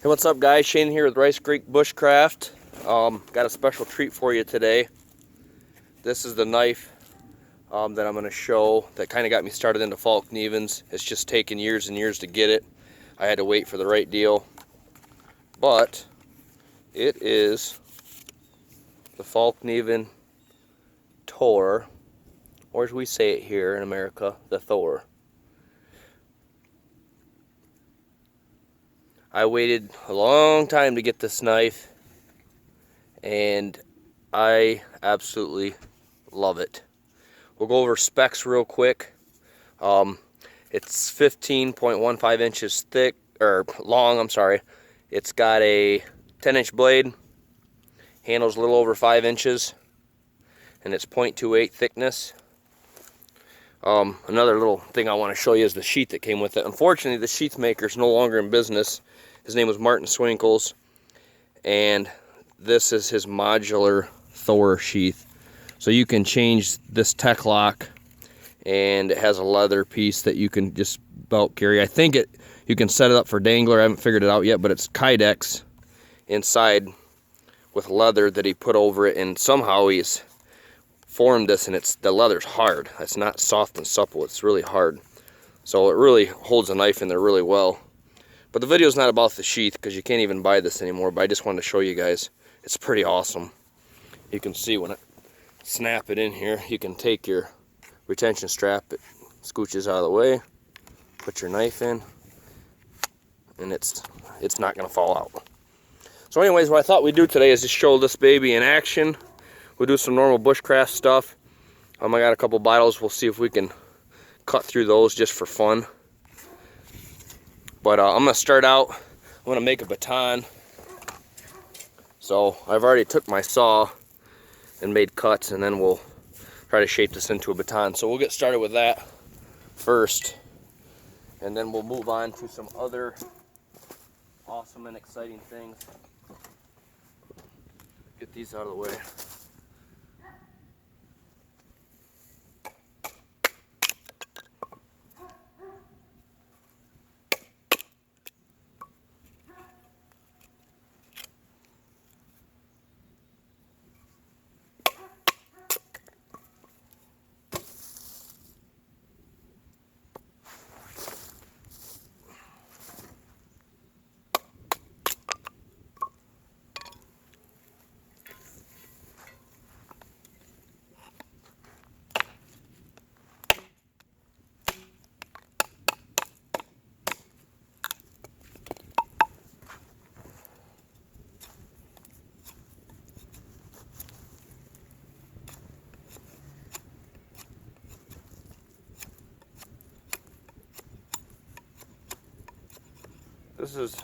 Hey, what's up guys? Shane here with Rice Creek Bushcraft. Got a special treat for you today. This is the knife that I'm going to show that kind of got me started into Fallknivens. It's just taken years and years to get it. I had to wait for the right deal. But it is the Fallkniven Tor, or as we say it here in America, the Thor. I waited a long time to get this knife, and I absolutely love it. We'll go over specs real quick. It's 15.15 inches thick, or long, I'm sorry. It's got a 10-inch blade, handles a little over 5 inches, and it's 0.28 thickness. Another little thing I want to show you is the sheath that came with it. Unfortunately, the sheath maker is no longer in business. His name was Martin Swinkles, and this is his modular Thor sheath. So you can change this tech lock, and it has a leather piece that you can just belt carry. I think you can set it up for dangler. I haven't figured it out yet, but it's Kydex inside with leather that he put over it, and somehow he's formed this, and the leather's hard. It's not soft and supple, it's really hard. So it really holds a knife in there really well. But the video's not about the sheath because you can't even buy this anymore, but I just wanted to show you guys. It's pretty awesome. You can see when I snap it in here, you can take your retention strap, it scooches out of the way, put your knife in, and it's not going to fall out. So anyways, what I thought we'd do today is just show this baby in action. We'll do some normal bushcraft stuff. I got a couple bottles. We'll see if we can cut through those just for fun. But I'm going to start out. I'm going to make a baton. So I've already took my saw and made cuts, and then we'll try to shape this into a baton. So we'll get started with that first, and then we'll move on to some other awesome and exciting things. Get these out of the way. This is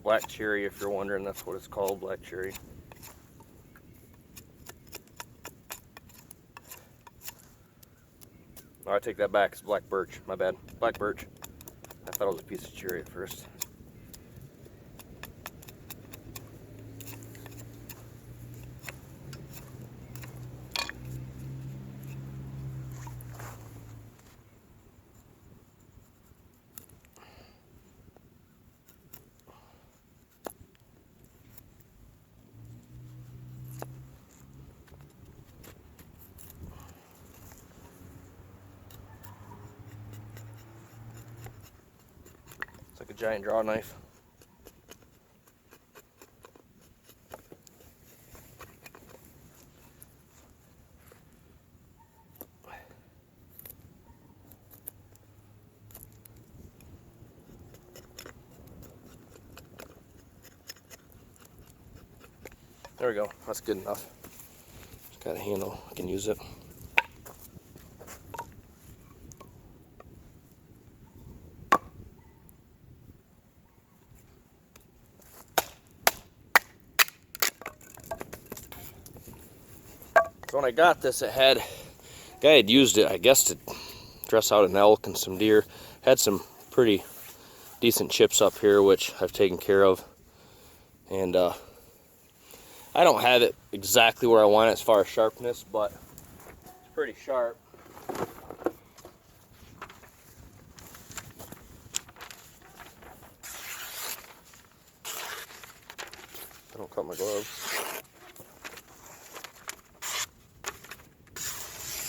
black cherry, if you're wondering. That's what it's called, black cherry. Oh, I take that back, it's black birch, my bad. Black birch. I thought it was a piece of cherry at first. It's like a giant draw knife. There we go, that's good enough. Just got a handle, I can use it. So when I got this, guy had used it, I guess, to dress out an elk and some deer. Had some pretty decent chips up here, which I've taken care of. And I don't have it exactly where I want it as far as sharpness, but it's pretty sharp. don't cut my gloves.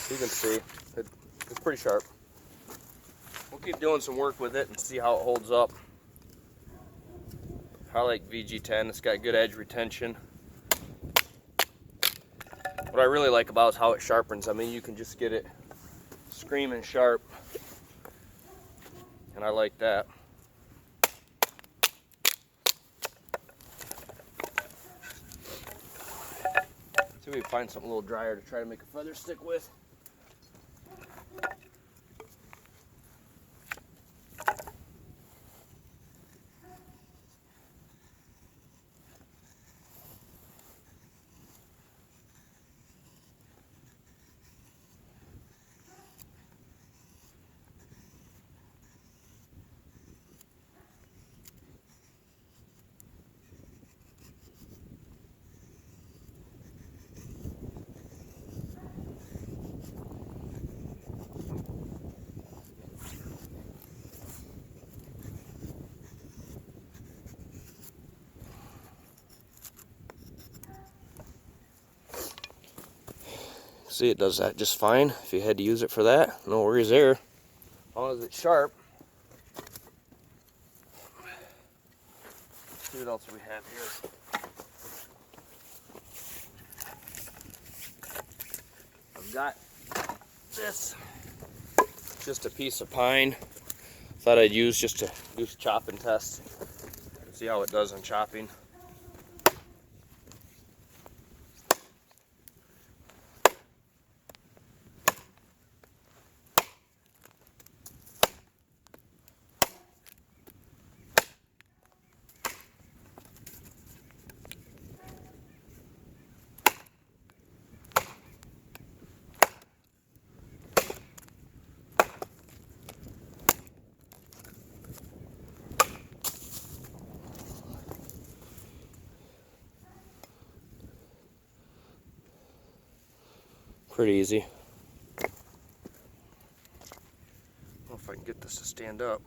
You can see it's pretty sharp. We'll keep doing some work with it and see how it holds up. I like VG10. It's got good edge retention. What I really like about it is how it sharpens. I mean, you can just get it screaming sharp, and I like that. See if we can find something a little drier to try to make a feather stick with. See, it does that just fine. If you had to use it for that, no worries there. As long as it's sharp. Let's see what else we have here. I've got this. Just a piece of pine. Thought I'd use just to do a chopping test. See how it does on chopping. Pretty easy. I don't know if I can get this to stand up.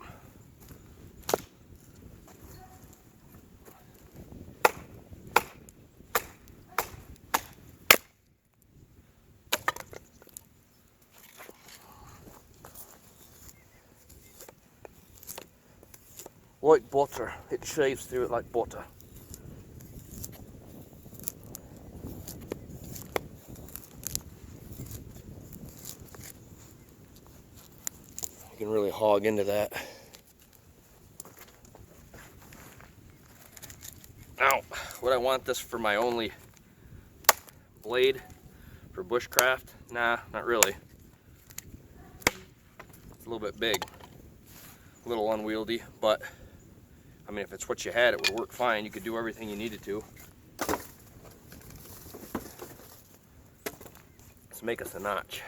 Like butter, it shaves through it like butter. You can really hog into that. Now, would I want this for my only blade for bushcraft? Nah, not really. It's a little bit big, a little unwieldy, but I mean, if it's what you had, it would work fine. You could do everything you needed to. Let's make us a notch.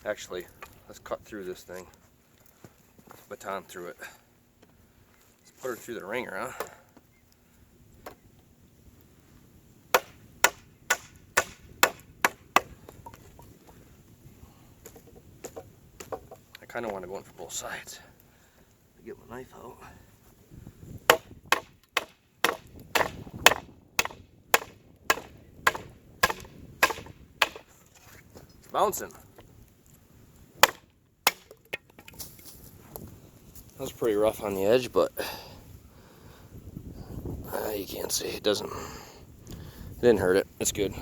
Actually, let's cut through this thing. Let's baton through it. Let's put her through the ringer, huh? I kind of want to go in for both sides. Get my knife out. It's bouncing. That was pretty rough on the edge, but you can't see. It didn't hurt it. It's good.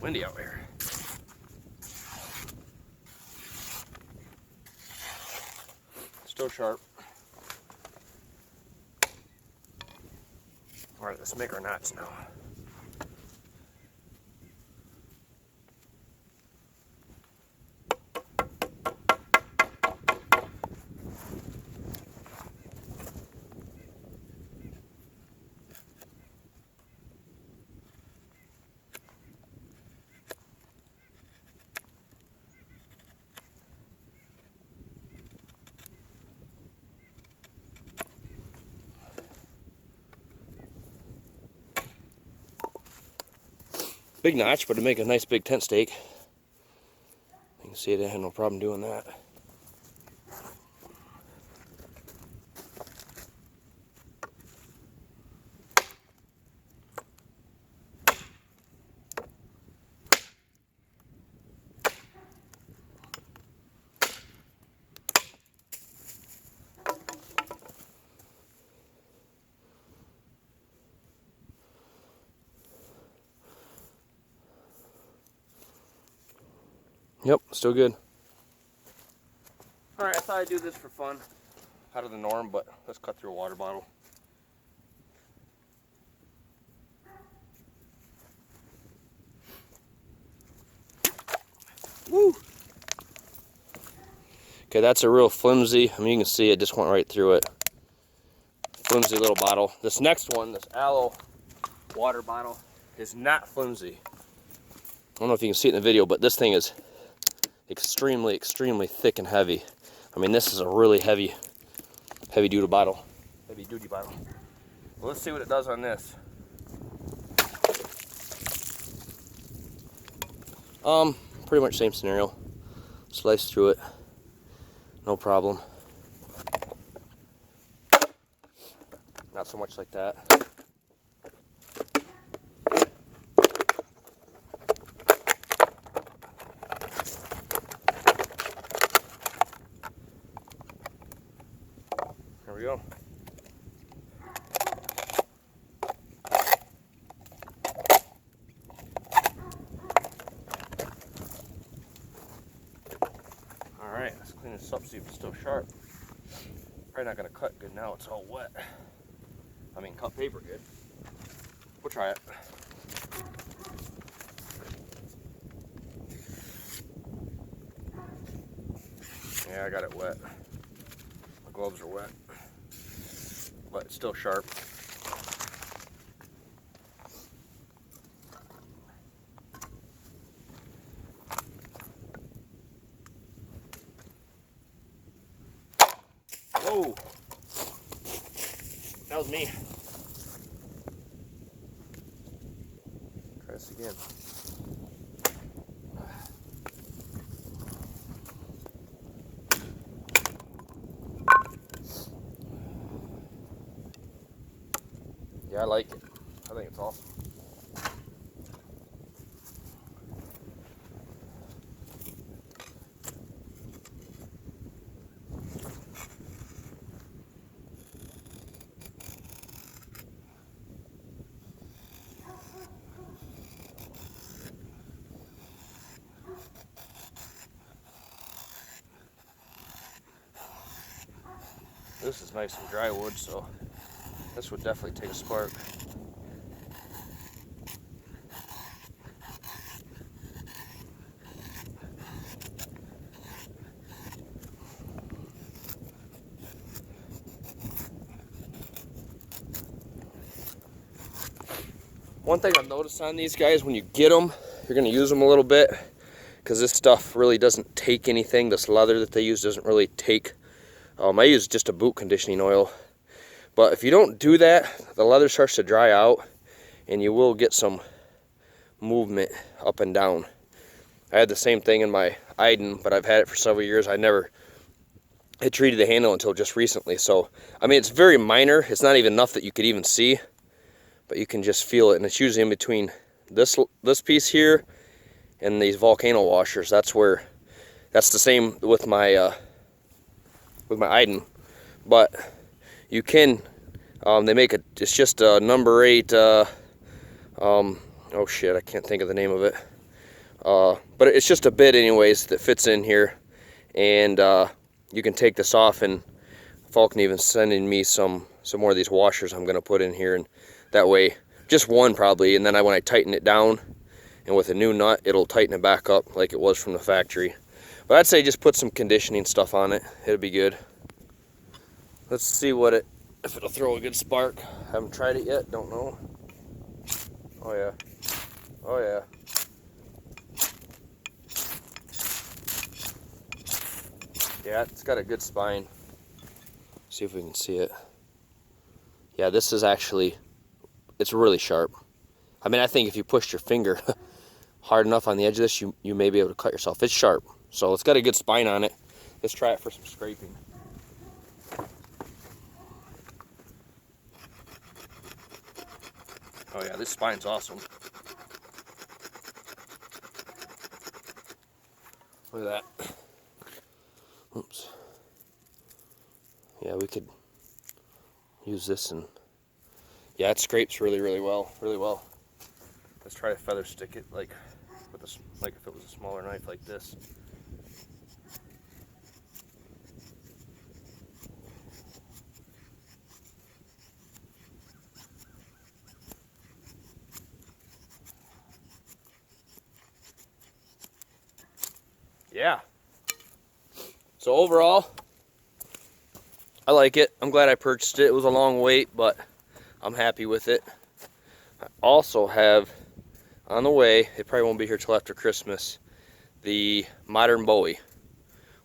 Windy out here. Still sharp. All right, let's make our knots now. Big notch, but to make a nice big tent stake. can see it, I had no problem doing that. Yep, still good. Alright, I thought I'd do this for fun. Out of the norm, but let's cut through a water bottle. Woo! Okay, that's a real flimsy, I mean, you can see it just went right through it. Flimsy little bottle. This next one, this aloe water bottle, is not flimsy. I don't know if you can see it in the video, but this thing is extremely, extremely thick and heavy. I mean, this is a really heavy duty bottle. Heavy duty bottle. Well, let's see what it does on this. Pretty much same scenario. Slice through it, no problem. Not so much like that. There we go. Alright, let's clean this up, see if it's still sharp. Probably not going to cut good now, it's all wet. I mean, cut paper good. We'll try it. Yeah, I got it wet. My gloves are wet. But it's still sharp. Whoa! That was me. Try this again. Yeah, I like it. I think it's awesome. This is nice and dry wood, so this would definitely take a spark. One thing I've noticed on these guys, when you get them, you're going to use them a little bit, because this stuff really doesn't take anything. This leather that they use doesn't really take. I use just a boot conditioning oil. But if you don't do that, the leather starts to dry out, and you will get some movement up and down. I had the same thing in my Iden, but I've had it for several years. I never had treated the handle until just recently. So, I mean, it's very minor. It's not even enough that you could even see, but you can just feel it. And it's usually in between this piece here and these volcano washers. That's the same with my Iden. But you can, they make it, it's just a number 8, oh shit, I can't think of the name of it. But it's just a bit anyways that fits in here. And you can take this off, and Fallkniven's sending me some more of these washers I'm going to put in here. And that way, just one probably, and then when I tighten it down, and with a new nut, it'll tighten it back up like it was from the factory. But I'd say just put some conditioning stuff on it. It'll be good. Let's see if it'll throw a good spark. Haven't tried it yet, don't know. Oh yeah. Oh yeah. Yeah, it's got a good spine. See if we can see it. Yeah, this is actually, it's really sharp. I mean, I think if you pushed your finger hard enough on the edge of this, you may be able to cut yourself. It's sharp. So it's got a good spine on it. Let's try it for some scraping. Oh yeah, this spine's awesome. Look at that. Oops. Yeah, we could use this, and yeah, it scrapes really well, really well. Let's try to feather stick it like with a, like if it was a smaller knife like this. Yeah. So overall, I like it. I'm glad I purchased it. It was a long wait, but I'm happy with it. I also have on the way, it probably won't be here till after Christmas, the modern Bowie,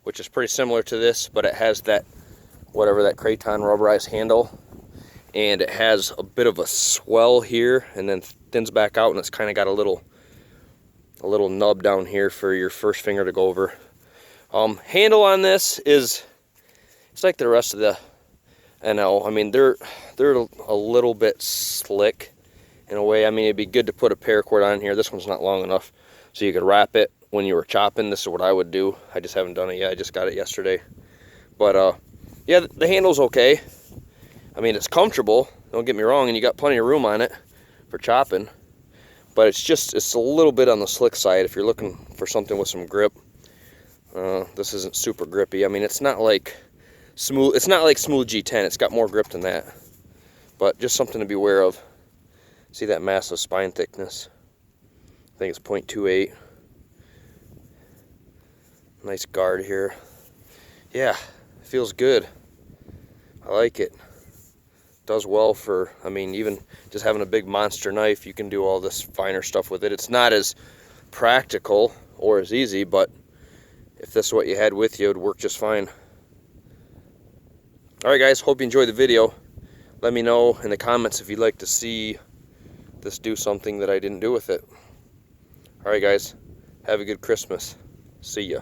which is pretty similar to this, but it has that, whatever, that craton rubberized handle, and it has a bit of a swell here and then thins back out, and it's kind of got a little nub down here for your first finger to go over. Handle on this is, it's like the rest of the NL. I mean, they're a little bit slick in a way. I mean, it'd be good to put a paracord on here. This one's not long enough, so you could wrap it when you were chopping. This is what I would do. I just haven't done it yet. I just got it yesterday. But yeah, the handle's okay. I mean, it's comfortable, don't get me wrong, and you got plenty of room on it for chopping. But it's a little bit on the slick side if you're looking for something with some grip. This isn't super grippy. I mean, it's not like smooth. It's not like smooth G10. It's got more grip than that. But just something to be aware of. See that massive spine thickness? I think it's 0.28. Nice guard here. Yeah, feels good. I like it. Does well for, I mean, even just having a big monster knife, you can do all this finer stuff with it. It's not as practical or as easy, but if this is what you had with you, it would work just fine. Alright guys, hope you enjoyed the video. Let me know in the comments if you'd like to see this do something that I didn't do with it. Alright guys, have a good Christmas. See ya.